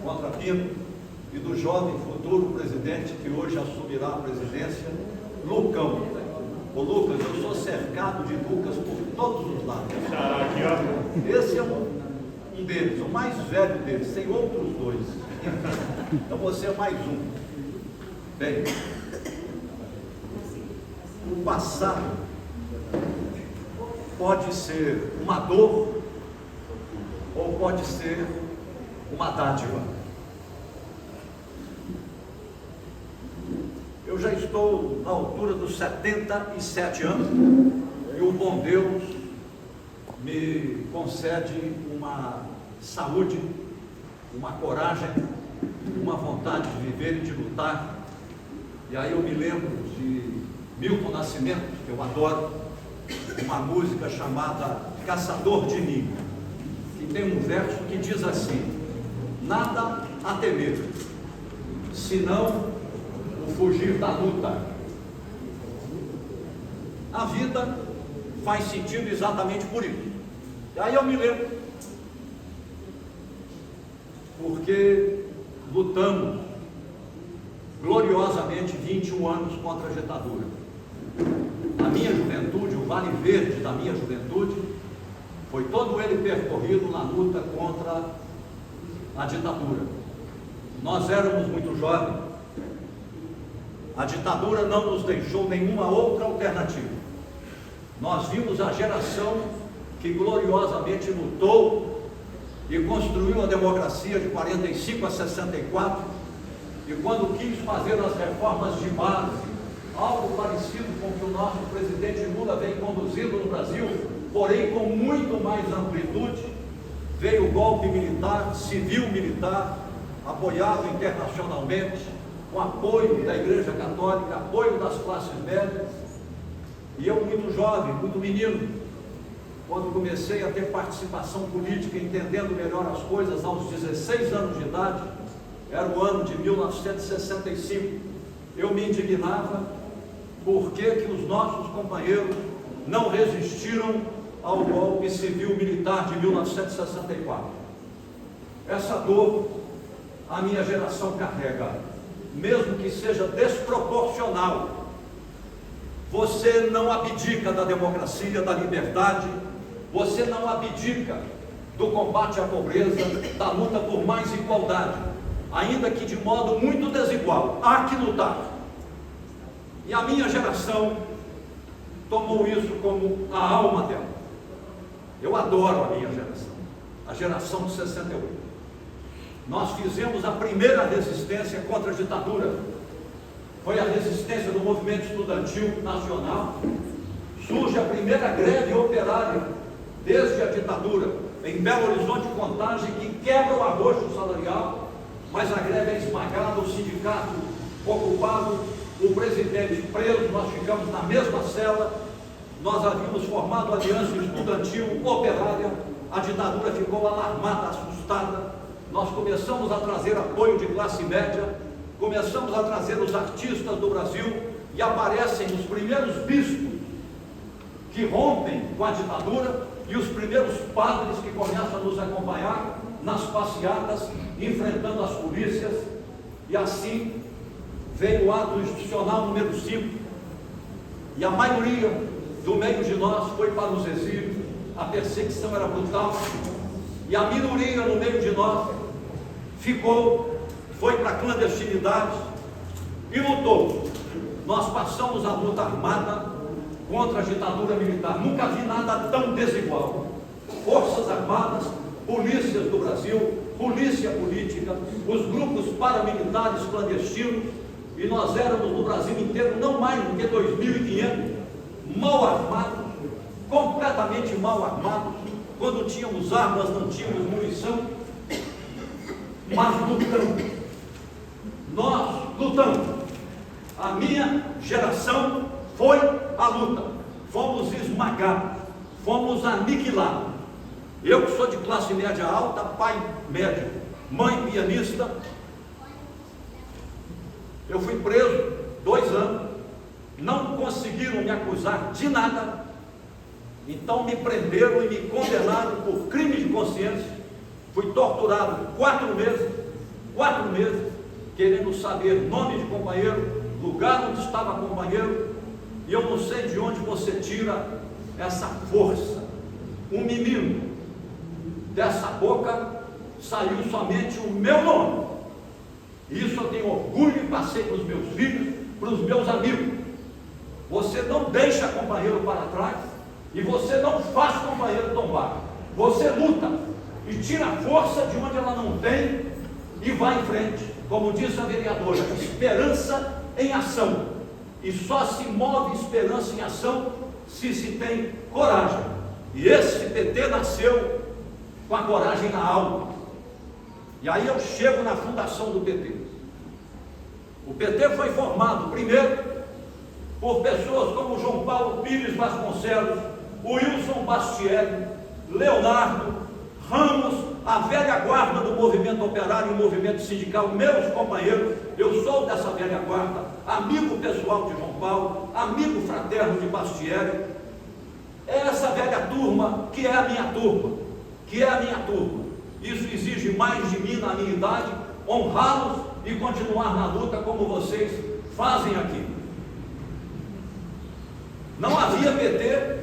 contra Pinto, e do jovem futuro presidente que hoje assumirá a presidência, Lucão. Ô Lucas, eu sou cercado de Lucas por todos os lados. Esse é um deles, o mais velho deles, tem outros dois. Então você é mais um. Bem, o passado pode ser uma dor ou pode ser uma dádiva. Eu já estou na altura dos 77 anos e o bom Deus me concede uma saúde, uma coragem, uma vontade de viver e de lutar. E aí eu me lembro de Milton Nascimento, que eu adoro, uma música chamada Caçador de Mim, que tem um verso que diz assim: nada a temer, senão o fugir da luta. A vida faz sentido exatamente por isso. E aí eu me lembro, porque lutamos gloriosamente 21 anos contra a ditadura. A minha juventude, o Vale Verde da minha juventude, foi todo ele percorrido na luta contra a ditadura. Nós éramos muito jovens. A ditadura não nos deixou nenhuma outra alternativa. Nós vimos a geração que gloriosamente lutou e construiu a democracia de 45 a 64, e quando quis fazer as reformas de base, algo parecido com o que o nosso presidente Lula vem conduzindo no Brasil, porém com muito mais amplitude, veio o golpe militar, civil-militar, apoiado internacionalmente, com apoio da Igreja Católica, apoio das classes médias. E eu, muito jovem, muito menino, quando comecei a ter participação política, entendendo melhor as coisas, aos 16 anos de idade, era o ano de 1965, eu me indignava por que os nossos companheiros não resistiram ao golpe civil-militar de 1964. Essa dor a minha geração carrega, mesmo que seja desproporcional. Você não abdica da democracia, da liberdade, você não abdica do combate à pobreza, da luta por mais igualdade, ainda que de modo muito desigual. Há que lutar. E a minha geração tomou isso como a alma dela. Eu adoro a minha geração, a geração de 68. Nós fizemos a primeira resistência contra a ditadura. Foi a resistência do movimento estudantil nacional. Surge a primeira greve operária desde a ditadura, em Belo Horizonte, Contagem, que quebra o arroxo salarial, mas a greve é esmagada, o sindicato ocupado, o presidente preso, nós ficamos na mesma cela. Nós havíamos formado a aliança estudantil operária, a ditadura ficou alarmada, assustada. Nós começamos a trazer apoio de classe média, começamos a trazer os artistas do Brasil, e aparecem os primeiros bispos que rompem com a ditadura e os primeiros padres que começam a nos acompanhar nas passeatas, enfrentando as polícias. E assim veio o ato institucional número 5, e a maioria do meio de nós foi para os exílios. A perseguição era brutal, e a minoria no meio de nós foi para a clandestinidade e lutou. Nós passamos a luta armada contra a ditadura militar. Nunca vi nada tão desigual. Forças armadas, polícias do Brasil, polícia política, os grupos paramilitares clandestinos, e nós éramos no Brasil inteiro não mais do que 2.500, mal armados, completamente mal armados. Quando tínhamos armas, não tínhamos munição, mas lutamos. Nós lutamos. A minha geração foi a luta. Fomos esmagados, fomos aniquilados. Eu que sou de classe média alta, pai médio, mãe pianista, eu fui preso 2 anos, não conseguiram me acusar de nada, então me prenderam e me condenaram por crime de consciência. Fui torturado 4 meses, 4 meses, querendo saber nome de companheiro, lugar onde estava companheiro, e eu não sei de onde você tira essa força. Um menino, dessa boca saiu somente o meu nome. Isso eu tenho orgulho e passei para os meus filhos, para os meus amigos. Você não deixa companheiro para trás e você não faz companheiro tombar. Você luta e tira a força de onde ela não tem e vai em frente. Como disse a vereadora, esperança em ação. E só se move esperança em ação se se tem coragem. E esse PT nasceu com a coragem na alma. E aí eu chego na fundação do PT. O PT foi formado primeiro por pessoas como João Paulo Pires Vasconcelos, Wilson Bastielli, Leonardo, Ramos, a velha guarda do movimento operário e movimento sindical, meus companheiros. Eu sou dessa velha guarda, amigo pessoal de João Paulo, amigo fraterno de Bastielli. É essa velha turma que é a minha turma, Isso exige mais de mim na minha idade, honrá-los e continuar na luta como vocês fazem aqui. Não havia PT,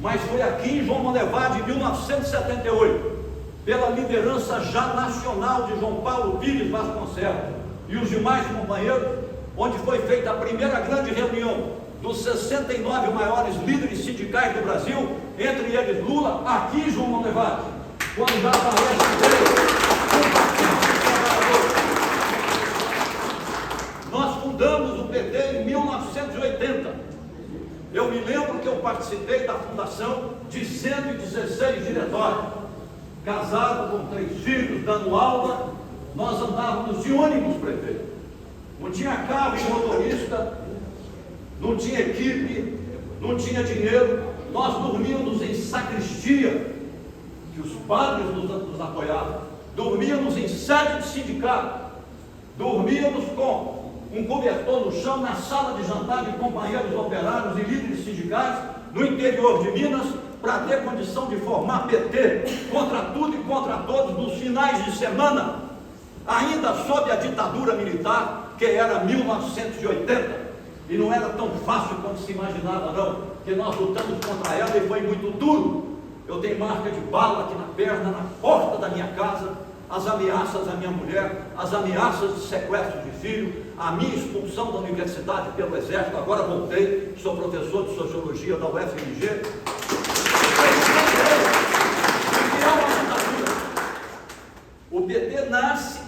mas foi aqui em João Monlevade, em 1978, pela liderança já nacional de João Paulo Pires Vasconcelos e os demais companheiros, onde foi feita a primeira grande reunião dos 69 maiores líderes sindicais do Brasil, entre eles Lula, aqui em João Monlevade, quando já aparece nós fundamos o PT em 1980. Eu me lembro que eu participei da fundação de 116 diretórios, casado com 3 filhos, dando aula. Nós andávamos de ônibus, prefeito. Não tinha carro e motorista, não tinha equipe, não tinha dinheiro. Nós dormíamos em sacristia, que os padres nos apoiavam. Dormíamos em sede de sindicato. Dormíamos com um cobertor no chão na sala de jantar de companheiros operários e líderes sindicais no interior de Minas, para ter condição de formar PT contra tudo e contra todos nos finais de semana, ainda sob a ditadura militar, que era 1980. E não era tão fácil quanto se imaginava, não, porque nós lutamos contra ela e foi muito duro. Eu tenho marca de bala aqui na perna, na porta da minha casa, as ameaças à minha mulher, as ameaças de sequestro de filho, a minha expulsão da universidade pelo Exército. Agora voltei, sou professor de Sociologia da UFMG. O PT nasce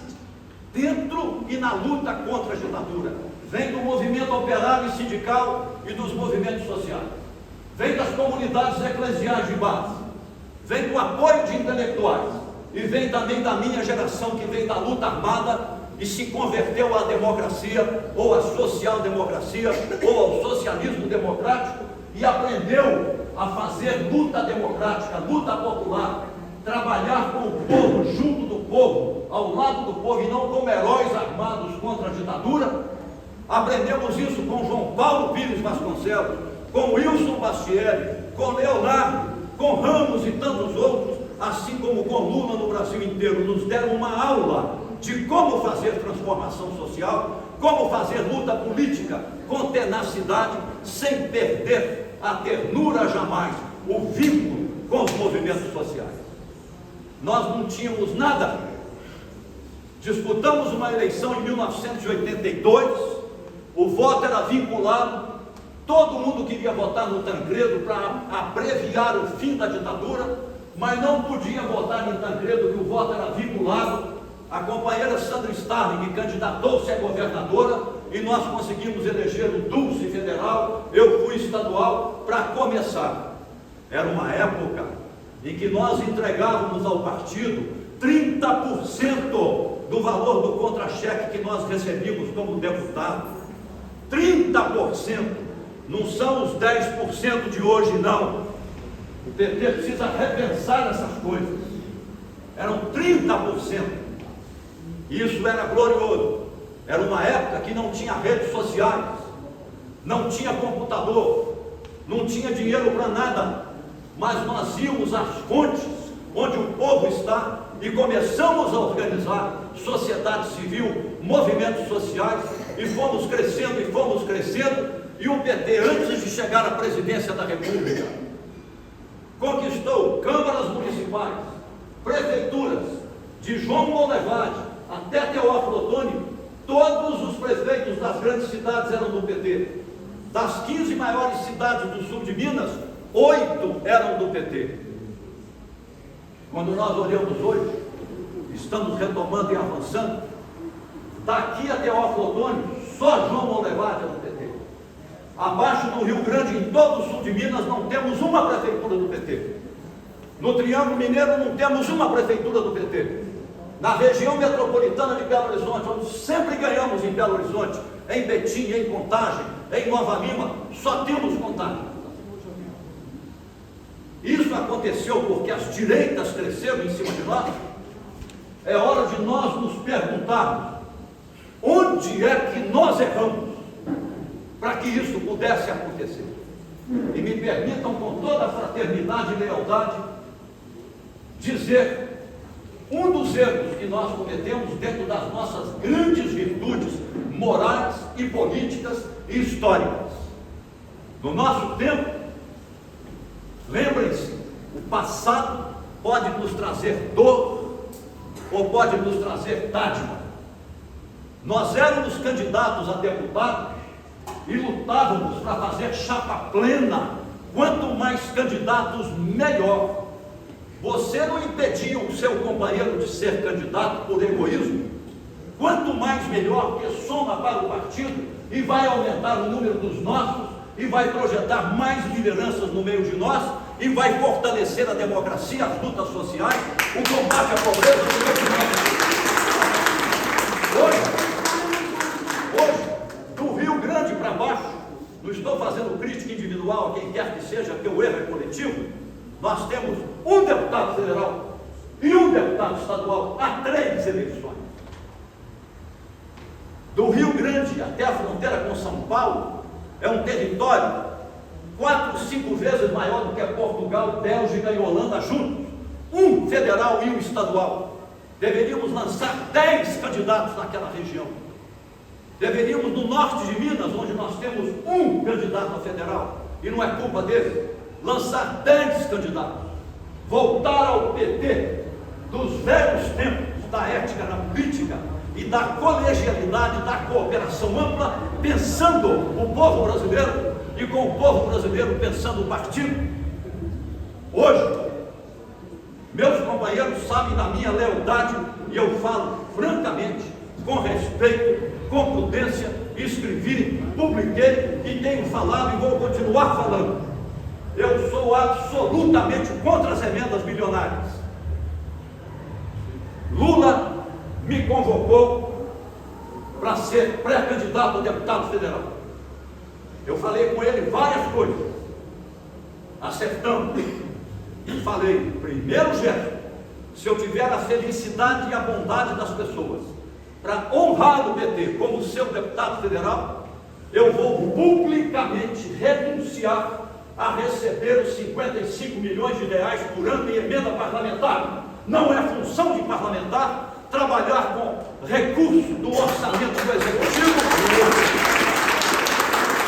dentro e na luta contra a ditadura. Vem do movimento operário e sindical e dos movimentos sociais. Vem das comunidades eclesiais de base. Vem do apoio de intelectuais. E vem também da minha geração, que vem da luta armada e se converteu à democracia, ou à social-democracia, ou ao socialismo democrático, e aprendeu a fazer luta democrática, luta popular, trabalhar com o povo, junto do povo, ao lado do povo, e não como heróis armados contra a ditadura. Aprendemos isso com João Paulo Pires Vasconcelos, com Wilson Bastielli, com Leonardo, com Ramos e tantos outros, assim como com Lula no Brasil inteiro. Nos deram uma aula de como fazer transformação social, como fazer luta política com tenacidade, sem perder a ternura jamais, o vínculo com os movimentos sociais. Nós não tínhamos nada. Disputamos uma eleição em 1982, o voto era vinculado, todo mundo queria votar no Tancredo para abreviar o fim da ditadura, mas não podia votar em Tancredo, que o voto era vinculado. A companheira Sandra Starling candidatou-se a governadora e nós conseguimos eleger o Dulce federal, eu fui estadual. Para começar, era uma época em que nós entregávamos ao partido 30% do valor do contra-cheque que nós recebíamos como deputado. 30%, não são os 10% de hoje, não. O PT precisa repensar essas coisas. Eram 30%. Isso era glorioso. Era uma época que não tinha redes sociais, não tinha computador, não tinha dinheiro para nada, mas nós íamos às fontes onde o povo está e começamos a organizar sociedade civil, movimentos sociais, e fomos crescendo, e o PT, antes de chegar à presidência da República, conquistou câmaras municipais, prefeituras, de João Monlevade até Teófilo Otoni. Todos os prefeitos das grandes cidades eram do PT. Das 15 maiores cidades do sul de Minas, 8 eram do PT. Quando nós olhamos hoje, estamos retomando e avançando, daqui a Teófilo Otoni, só João Monlevade é do PT. Abaixo do Rio Grande, em todo o sul de Minas, não temos uma prefeitura do PT. No Triângulo Mineiro não temos uma prefeitura do PT. Na região metropolitana de Belo Horizonte, onde sempre ganhamos em Belo Horizonte, em Betim, em Contagem, em Nova Lima, só temos Contagem. Isso aconteceu porque as direitas cresceram em cima de nós. É hora de nós nos perguntarmos onde é que nós erramos para que isso pudesse acontecer. E me permitam, com toda a fraternidade e lealdade, dizer um dos erros que nós cometemos dentro das nossas grandes virtudes morais e políticas e históricas. No nosso tempo, lembrem-se, o passado pode nos trazer dor ou pode nos trazer dádiva. Nós éramos candidatos a deputados e lutávamos para fazer chapa plena. Quanto mais candidatos, melhor. Você não impedia o seu companheiro de ser candidato por egoísmo? Quanto mais melhor, porque soma para o partido e vai aumentar o número dos nossos e vai projetar mais lideranças no meio de nós e vai fortalecer a democracia, as lutas sociais, o combate à pobreza no meio de nós. Hoje, do Rio Grande para baixo, não estou fazendo crítica individual a quem quer que seja, porque o erro é coletivo. Nós temos um deputado federal e um deputado estadual há 3 eleições. Do Rio Grande até a fronteira com São Paulo, é um território 4, 5 vezes maior do que Portugal, Bélgica e Holanda juntos. Um federal e um estadual. Deveríamos lançar 10 candidatos naquela região. Deveríamos, no norte de Minas, onde nós temos um candidato a federal, e não é culpa dele, lançar 10 candidatos, voltar ao PT dos velhos tempos da ética na política e da colegialidade, da cooperação ampla, pensando o povo brasileiro e com o povo brasileiro pensando o partido. Hoje, meus companheiros sabem da minha lealdade e eu falo francamente, com respeito, com prudência, escrevi, publiquei e tenho falado e vou continuar falando. Eu sou absolutamente contra as emendas bilionárias. Lula me convocou para ser pré-candidato a deputado federal. Eu falei com ele várias coisas, acertando. E falei, primeiro gesto, se eu tiver a felicidade e a bondade das pessoas para honrar o PT como seu deputado federal, eu vou publicamente renunciar a receber os 55 milhões de reais por ano em emenda parlamentar. Não é função de parlamentar trabalhar com recurso do orçamento do Executivo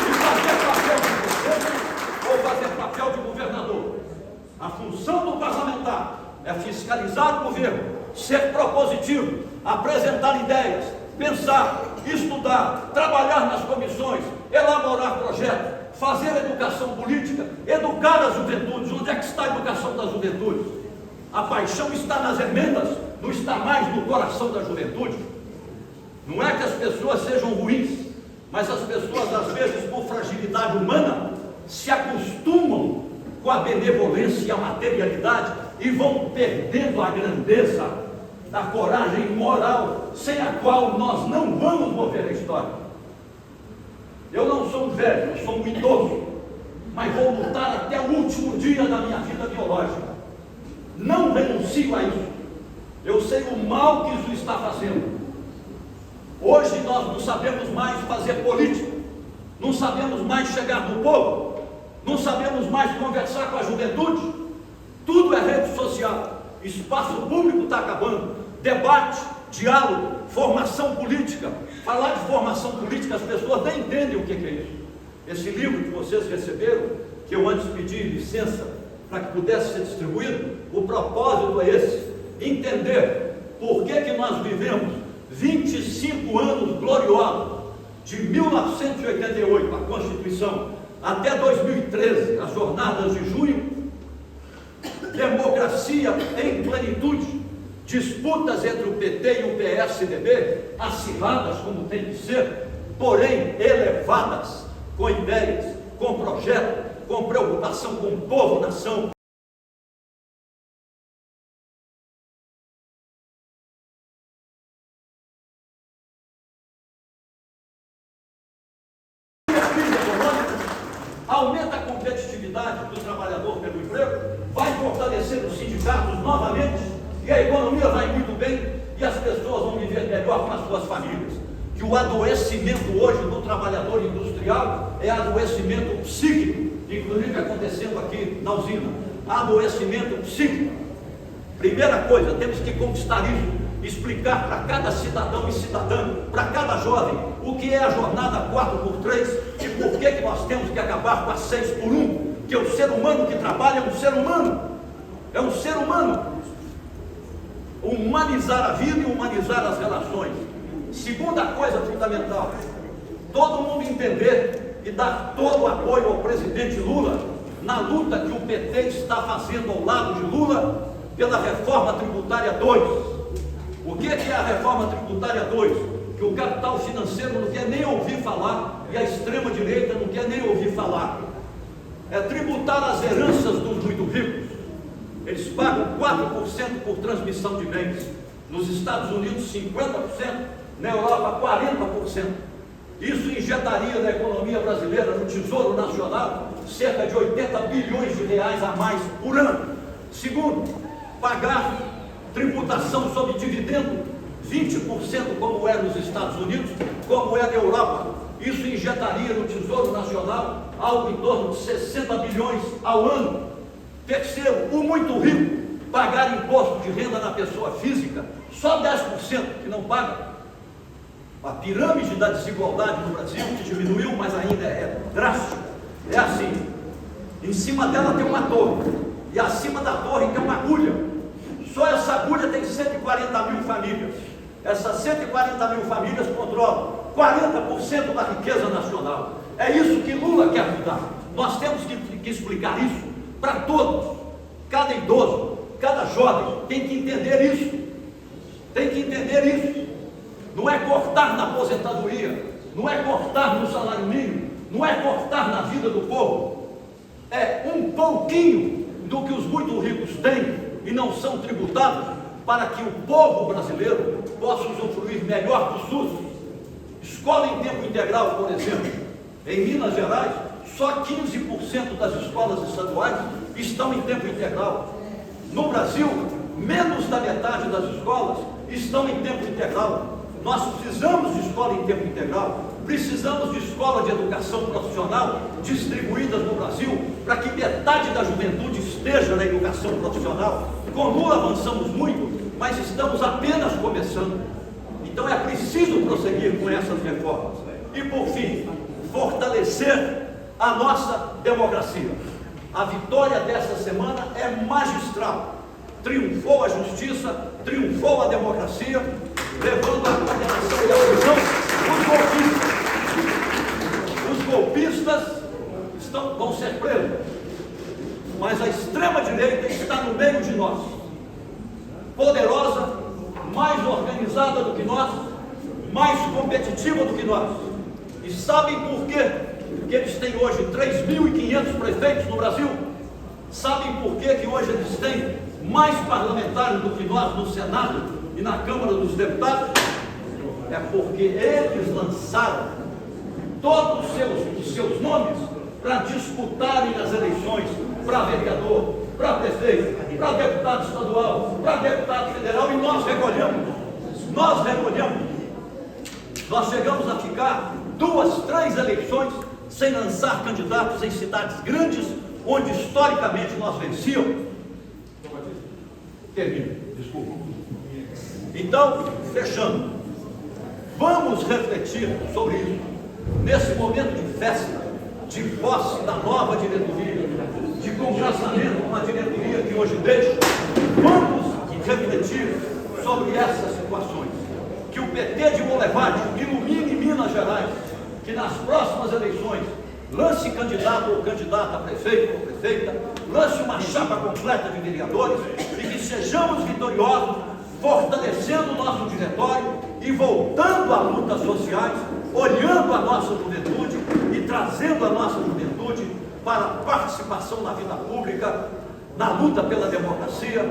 e fazer papel de governo ou fazer papel de governador. A função do parlamentar é fiscalizar o governo, ser propositivo, apresentar ideias, pensar, estudar, trabalhar nas comissões, elaborar projetos, fazer educação política, educar as juventudes. Onde é que está a educação das juventudes? A paixão está nas emendas, não está mais no coração da juventude. Não é que as pessoas sejam ruins, mas as pessoas, às vezes, por fragilidade humana, se acostumam com a benevolência e a materialidade e vão perdendo a grandeza da coragem moral, sem a qual nós não vamos mover a história. Eu não sou um velho, eu sou um idoso, mas vou lutar até o último dia da minha vida biológica. Não renuncio a isso. Eu sei o mal que isso está fazendo. Hoje nós não sabemos mais fazer política, não sabemos mais chegar no povo, não sabemos mais conversar com a juventude. Tudo é rede social. espaço público está acabando, debate, diálogo, formação política. Falar de formação política, as pessoas nem entendem o que é isso. Esse livro que vocês receberam, que eu antes pedi licença para que pudesse ser distribuído, o propósito é esse: entender por que nós vivemos 25 anos gloriosos, de 1988, a Constituição, até 2013, as jornadas de junho, democracia em plenitude, disputas entre o PT e o PSDB, acirradas como tem que ser, porém elevadas, com ideias, com projeto, com preocupação com o povo, nação. Aumenta a competitividade do trabalhador pelo emprego, vai fortalecer os sindicatos novamente, e a economia vai muito bem, e as pessoas vão viver melhor com as suas famílias. Que o adoecimento hoje do trabalhador industrial é adoecimento psíquico, inclusive acontecendo aqui na usina, adoecimento psíquico. Primeira coisa, temos que conquistar isso, explicar para cada cidadão e cidadã, para cada jovem, o que é a jornada 4x3 e por que nós temos que acabar com a 6x1, que o ser humano que trabalha é um ser humano, humanizar a vida e humanizar as relações. Segunda coisa fundamental, todo mundo entender e dar todo o apoio ao presidente Lula na luta que o PT está fazendo ao lado de Lula pela reforma tributária 2. O que é a reforma tributária 2? Que o capital financeiro não quer nem ouvir falar e a extrema direita não quer nem ouvir falar. É tributar as heranças dos muito ricos. Eles pagam 4% por transmissão de bens. Nos Estados Unidos 50%, na Europa 40%. Isso injetaria na economia brasileira, no Tesouro Nacional, cerca de 80 bilhões de reais a mais por ano. Segundo, pagar tributação sobre dividendo, 20% como é nos Estados Unidos, como é na Europa. Isso injetaria no Tesouro Nacional algo em torno de 60 bilhões ao ano. Terceiro, o muito rico pagar imposto de renda na pessoa física, só 10% que não paga. A pirâmide da desigualdade no Brasil, que diminuiu, mas ainda é drástica, é assim: em cima dela tem uma torre, e acima da torre tem uma agulha. Só essa agulha tem 140 mil famílias. Essas 140 mil famílias controlam 40% da riqueza nacional. É isso que Lula quer mudar. Nós temos que explicar isso para todos. Cada idoso, cada jovem tem que entender isso. Tem que entender isso. Não é cortar na aposentadoria, não é cortar no salário mínimo, não é cortar na vida do povo. É um pouquinho do que os muito ricos têm e não são tributados, para que o povo brasileiro possa usufruir melhor do SUS. Escola em tempo integral, por exemplo, em Minas Gerais, só 15% das escolas estaduais estão em tempo integral. No Brasil, menos da metade das escolas estão em tempo integral. Nós precisamos de escola em tempo integral, precisamos de escola de educação profissional distribuídas no Brasil, para que metade da juventude esteja na educação profissional. Com Lula avançamos muito, mas estamos apenas começando. Então é preciso prosseguir com essas reformas. E por fim, fortalecer a nossa democracia. A vitória dessa semana é magistral. Triunfou a justiça, triunfou a democracia, levando a condenação e a prisão dos golpistas. Vão ser presos, mas a extrema-direita está no meio de nós, poderosa, mais organizada do que nós, mais competitiva do que nós. E sabem por quê? Porque eles têm hoje 3.500 prefeitos no Brasil. Sabem por quê que hoje eles têm mais parlamentares do que nós no Senado e na Câmara dos Deputados? É porque eles lançaram todos os seus nomes para disputarem as eleições para vereador, para prefeito, para deputado estadual, para deputado federal, e nós recolhemos. Nós chegamos a ficar 2, 3 eleições sem lançar candidatos em cidades grandes, onde historicamente nós vencíamos. Termino, desculpa. Então, fechando, vamos refletir sobre isso, nesse momento de festa, de posse da nova diretoria, de congraçamento com a diretoria que hoje deixa. Vamos refletir sobre essas situações. Que o PT de Molevade ilumine Minas Gerais, que nas próximas eleições lance candidato ou candidata a prefeito ou prefeita, lance uma chapa completa de vereadores e que sejamos vitoriosos, fortalecendo o nosso diretório e voltando a lutas sociais, olhando a nossa juventude e trazendo a nossa juventude para a participação na vida pública, na luta pela democracia,